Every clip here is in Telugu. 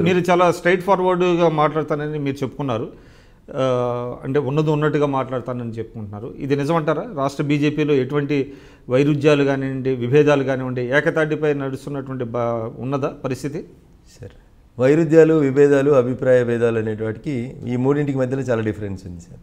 మీరు చాలా స్ట్రైట్ ఫార్వర్డ్గా మాట్లాడతానని మీరు చెప్పుకున్నారు. అంటే ఉన్నది ఉన్నట్టుగా మాట్లాడతానని చెప్పుకుంటున్నారు. ఇది నిజమంటారా? రాష్ట్ర బీజేపీలో ఎటువంటి వైరుధ్యాలు కానివ్వండి, విభేదాలు కానివ్వండి, ఏకతాటిపై నడుస్తున్నటువంటి ఉన్నదా పరిస్థితి? సార్, వైరుధ్యాలు, విభేదాలు, అభిప్రాయ భేదాలు అనేటివాటికి ఈ మూడింటికి మధ్యలో చాలా డిఫరెన్స్ ఉంది సార్.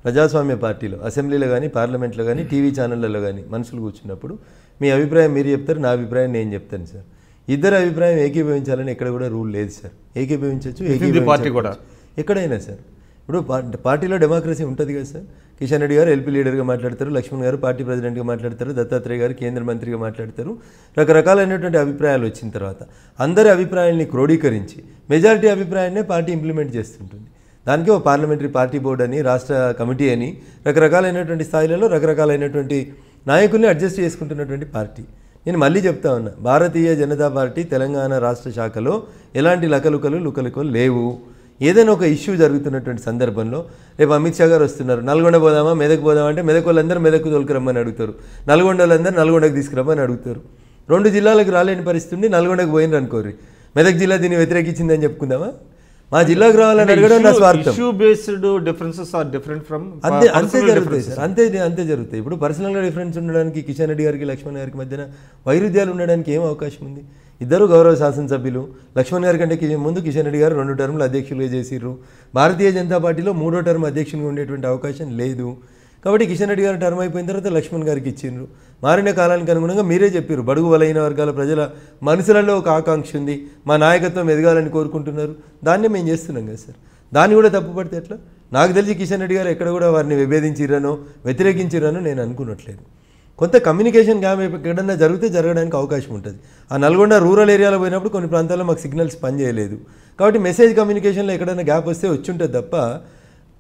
ప్రజాస్వామ్య పార్టీలో అసెంబ్లీలో కానీ, పార్లమెంట్లో కానీ, టీవీ ఛానళ్ళలో కానీ మనుషులు కూర్చున్నప్పుడు మీ అభిప్రాయం మీరు చెప్తారు, నా అభిప్రాయం నేను చెప్తాను సార్. ఇద్దరు అభిప్రాయం ఏకీభవించాలని ఎక్కడ కూడా రూల్ లేదు సార్. ఏకీభవించవచ్చు పార్టీ కూడా ఎక్కడైనా సార్. ఇప్పుడు పార్టీలో డెమోక్రసీ ఉంటుంది కదా సార్. కిషన్ రెడ్డి గారు ఎల్పీ లీడర్గా మాట్లాడతారు, లక్ష్మణ్ గారు పార్టీ ప్రెసిడెంట్గా మాట్లాడతారు, దత్తాత్రేయ గారు కేంద్ర మంత్రిగా మాట్లాడతారు. రకరకాలైనటువంటి అభిప్రాయాలు వచ్చిన తర్వాత అందరి అభిప్రాయాల్ని క్రోడీకరించి మెజారిటీ అభిప్రాయాన్నే పార్టీ ఇంప్లిమెంట్ చేస్తుంటుంది. దానికి ఒక పార్లమెంటరీ పార్టీ బోర్డు అని, రాష్ట్ర కమిటీ అని, రకరకాలైనటువంటి స్థాయిలలో రకరకాలైనటువంటి నాయకుల్ని అడ్జస్ట్ చేసుకుంటున్నటువంటి పార్టీ. నేను మళ్ళీ చెప్తా ఉన్నా, భారతీయ జనతా పార్టీ తెలంగాణ రాష్ట్ర శాఖలో ఎలాంటి లుకలుకలు లేవు. ఏదైనా ఒక ఇష్యూ జరుగుతున్నటువంటి సందర్భంలో రేపు అమిత్ షా గారు వస్తున్నారు, నల్గొండ పోదామా, మెదక్ పోదామా అంటే మెదక్ వాళ్ళందరూ మెదక్ తోలుకురమ్మని అడుగుతారు, నల్గొండ వాళ్ళందరూ నల్గొండకు తీసుకురమ్మని అడుగుతారు. 2 జిల్లాలకు రాలేని పరిస్థితి నల్గొండకు పోయినరు అనుకోరు, మెదక్ జిల్లా దీన్ని వ్యతిరేకించిందని చెప్పుకుందామా? మా జిల్లాకు రావాలని అడగడం నా స్వార్థం. అంతే జరుగుతాయి సార్, అంతే జరుగుతాయి. ఇప్పుడు పర్సనల్గా డిఫరెన్స్ ఉండడానికి కిషన్ రెడ్డి గారికి, లక్ష్మణ్ గారికి మధ్యన వైరుధ్యాలు ఉండడానికి ఏం అవకాశం ఉంది? ఇద్దరు గౌరవ శాసనసభ్యులు. లక్ష్మణ్ గారి కంటే ముందు కిషన్ రెడ్డి గారు 2 టర్ములు అధ్యక్షులుగా చేసిర్రు. భారతీయ జనతా పార్టీలో 3వ టర్మ్ అధ్యక్షునిగా ఉండేటువంటి అవకాశం లేదు. కాబట్టి కిషన్ రెడ్డి గారు టర్మ్ అయిపోయిన తర్వాత లక్ష్మణ్ గారికి ఇచ్చిండ్రు. మారిన కాలానికి అనుగుణంగా మీరే చెప్పారు, బడుగు బలైన వర్గాల ప్రజల మనసులలో ఒక ఆకాంక్ష ఉంది, మా నాయకత్వం ఎదగాలని కోరుకుంటున్నారు. దాన్నే మేము చేస్తున్నాం కదా సార్. దాన్ని కూడా తప్పుపడితే ఎట్లా? నాకు తెలిసి కిషన్ రెడ్డి గారు ఎక్కడ కూడా వారిని విభేదించిరనో వ్యతిరేకించిరనో నేను అనుకున్నట్లేదు. కొంత కమ్యూనికేషన్ గ్యాప్ ఎక్కడన్నా జరగడానికి అవకాశం ఉంటుంది. ఆ నల్గొండ రూరల్ ఏరియాలో పోయినప్పుడు కొన్ని ప్రాంతాల్లో మాకు సిగ్నల్స్ పనిచేయలేదు. కాబట్టి మెసేజ్ కమ్యూనికేషన్లో ఎక్కడైనా గ్యాప్ వస్తే వచ్చి ఉంటుంది తప్ప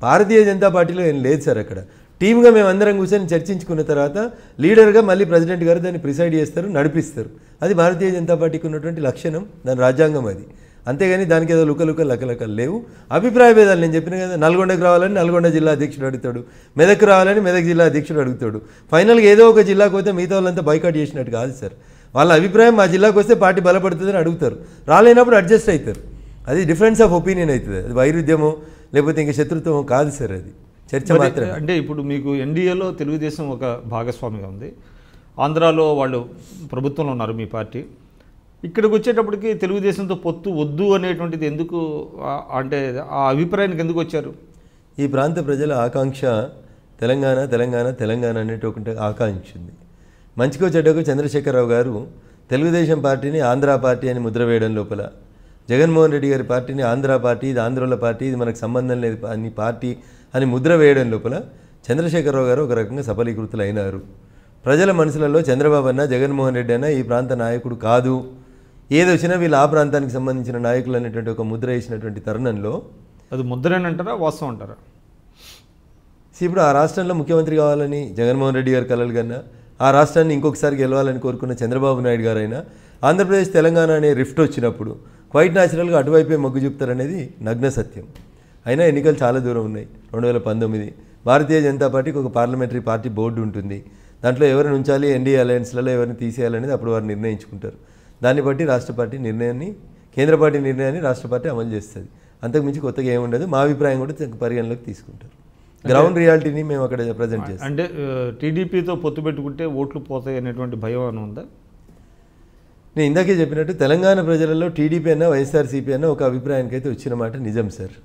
భారతీయ జనతా పార్టీలో ఏం లేదు సార్. అక్కడ టీమ్గా మేము అందరం కూర్చొని చర్చించుకున్న తర్వాత లీడర్గా మళ్ళీ ప్రెసిడెంట్ గారు దాన్ని ప్రిసైడ్ చేస్తారు, నడిపిస్తారు. అది భారతీయ జనతా పార్టీకి ఉన్నటువంటి లక్షణం, దాని రాజ్యాంగం అది. అంతేగాని దానికి ఏదో లకలకలు లేవు. అభిప్రాయ భేదాలు నేను చెప్పిన కదా, నల్గొండకు రావాలని నల్గొండ జిల్లా అధ్యక్షుడు అడుగుతాడు, మెదక్ రావాలని మెదక్ జిల్లా అధ్యక్షుడు అడుగుతాడు. ఫైనల్గా ఏదో ఒక జిల్లాకు పోతే మిగతా వాళ్ళంతా బైకాట్ చేసినట్టు కాదు సార్. వాళ్ళ అభిప్రాయం మా జిల్లాకు వస్తే పార్టీ బలపడుతుందని అడుగుతారు, రాలేనప్పుడు అడ్జస్ట్ అవుతారు. అది డిఫరెన్స్ ఆఫ్ ఒపీనియన్ అవుతుంది. అది వైరుధ్యమో లేకపోతే ఇంకా శత్రుత్వమో కాదు సార్, అది చర్చ మాత్రమే. అంటే ఇప్పుడు మీకు ఎన్డీఏలో తెలుగుదేశం ఒక భాగస్వామిగా ఉంది, ఆంధ్రాలో వాళ్ళు ప్రభుత్వంలో ఉన్నారు మీ పార్టీ. ఇక్కడికి వచ్చేటప్పటికి తెలుగుదేశంతో పొత్తు వద్దు అనేటువంటిది ఎందుకు, అంటే ఆ అభిప్రాయానికి ఎందుకు వచ్చారు? ఈ ప్రాంత ప్రజల ఆకాంక్ష తెలంగాణ తెలంగాణ తెలంగాణ అనేటువంటి ఆకాంక్ష ఉంది. మంచికో చెడ్డకో చంద్రశేఖరరావు గారు తెలుగుదేశం పార్టీని ఆంధ్ర పార్టీ అని ముద్ర వేయడం లోపల, జగన్మోహన్ రెడ్డి గారి పార్టీని ఆంధ్ర పార్టీ, ఇది ఆంధ్రోల పార్టీ, ఇది మనకు సంబంధం లేదు అని పార్టీ అని ముద్ర వేయడం లోపల చంద్రశేఖరరావు గారు ఒక రకంగా సఫలీకృతులు అయినారు. ప్రజల మనసులలో చంద్రబాబు అన్న, జగన్మోహన్ రెడ్డి అన్న ఈ ప్రాంత నాయకుడు కాదు, ఏదొచ్చినా వీళ్ళు ఆ ప్రాంతానికి సంబంధించిన నాయకులు అనేటువంటి ఒక ముద్ర వేసినటువంటి తరుణంలో, అది ముద్రనంటారా వాస్తవం అంటారా? ఇప్పుడు ఆ రాష్ట్రంలో ముఖ్యమంత్రి కావాలని జగన్మోహన్ రెడ్డి గారు కలలు కన్నా, ఆ రాష్ట్రాన్ని ఇంకొకసారి గెలవాలని కోరుకున్న చంద్రబాబు నాయుడు గారైనా, ఆంధ్రప్రదేశ్ తెలంగాణ అనే రిఫ్ట్ వచ్చినప్పుడు క్వైట్ న్యాచురల్గా అటువైపే మొగ్గు చూపుతారనేది నగ్న సత్యం. అయినా ఎన్నికలు చాలా దూరం ఉన్నాయి. 2019 భారతీయ జనతా పార్టీకి ఒక పార్లమెంటరీ పార్టీ బోర్డు ఉంటుంది. దాంట్లో ఎవరిని ఉంచాలి, ఎన్డీఏ అలయన్స్లలో ఎవరిని తీసేయాలనేది అప్పుడు వారు నిర్ణయించుకుంటారు. దాన్ని బట్టి రాష్ట్ర పార్టీ నిర్ణయాన్ని, కేంద్ర పార్టీ నిర్ణయాన్ని రాష్ట్ర పార్టీ అమలు చేస్తుంది. అంతకుమించి కొత్తగా ఏముండదు. మా అభిప్రాయం కూడా పరిగణలోకి తీసుకుంటారు. గ్రౌండ్ రియాలిటీని మేము అక్కడ ప్రజెంట్ చేస్తాం. అంటే టీడీపీతో పొత్తు పెట్టుకుంటే ఓట్లు పోతాయి అనేటువంటి భయం అని ఉందా? నేను ఇందాకే చెప్పినట్టు తెలంగాణ ప్రజలలో టీడీపీ అన్న వైఎస్ఆర్సీపీ అన్న ఒక అభిప్రాయానికి అయితే వచ్చిన మాట నిజం సార్.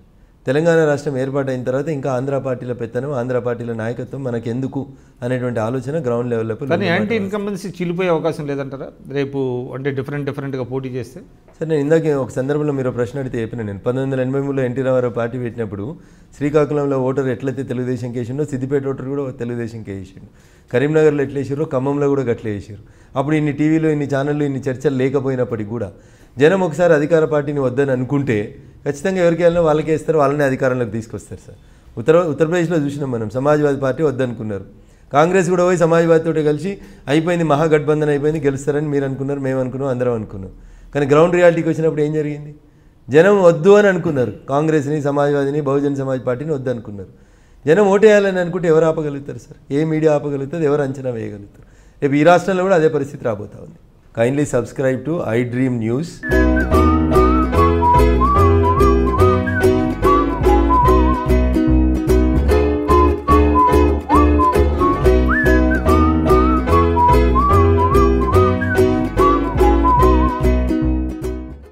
తెలంగాణ రాష్ట్రం ఏర్పాటైన తర్వాత ఇంకా ఆంధ్ర పార్టీల పెత్తనం, ఆంధ్ర పార్టీల నాయకత్వం మనకెందుకు అనేటువంటి ఆలోచన గ్రౌండ్ లెవెల్లో. కానీ యాంటీ ఇన్కంబెన్సీ చీలిపోయే అవకాశం లేదంటారా రేపు? అంటే డిఫరెంట్గా పోటీ చేస్తే సార్, నేను ఇందాక ఒక సందర్భంలో మీరు ప్రశ్న అడిగితే చెప్పిన, నేను 1983లో ఎన్టీ రామారావు పార్టీ పెట్టినప్పుడు శ్రీకాకుళంలో ఓటర్ ఎట్లయితే తెలుగుదేశం కేసిండో, సిద్దిపేట ఓటర్ కూడా తెలుగుదేశం కేసిండు, కరీంనగర్లో ఎట్లా వేసారో ఖమ్మంలో కూడా గట్లే వేసారు. అప్పుడు ఇన్ని టీవీలో, ఇన్ని ఛానళ్ళు, ఇన్ని చర్చలు లేకపోయినప్పటికీ కూడా జనం ఒకసారి అధికార పార్టీని వద్దని అనుకుంటే ఖచ్చితంగా ఎవరికి వెళ్ళినా వాళ్ళకే ఇస్తారు, వాళ్ళని అధికారంలోకి తీసుకొస్తారు సార్. ఉత్తరప్రదేశ్లో చూసినాం మనం, సమాజ్వాదీ పార్టీ వద్దనుకున్నారు, కాంగ్రెస్ కూడా పోయి సమాజ్వాదీతో కలిసి అయిపోయింది, మహాగఠబంధన్ అయిపోయింది, గెలుస్తారని మీరు అనుకున్నారు, మేము అనుకున్నాం, అందరం అనుకున్నాం. కానీ గ్రౌండ్ రియాలిటీకి వచ్చినప్పుడు ఏం జరిగింది? జనం వద్దు అని అనుకున్నారు, కాంగ్రెస్ని, సమాజ్వాదీని, బహుజన్ సమాజ్ పార్టీని వద్దు అనుకున్నారు. జనం ఓటేయాలని అనుకుంటే ఎవరు ఆపగలుగుతారు సార్? ఏ మీడియా ఆపగలుగుతుంది? ఎవరు అంచనా వేయగలుగుతారు? రేపు ఈ రాష్ట్రంలో కూడా అదే పరిస్థితి రాబోతా ఉంది. Kindly subscribe to I dream news.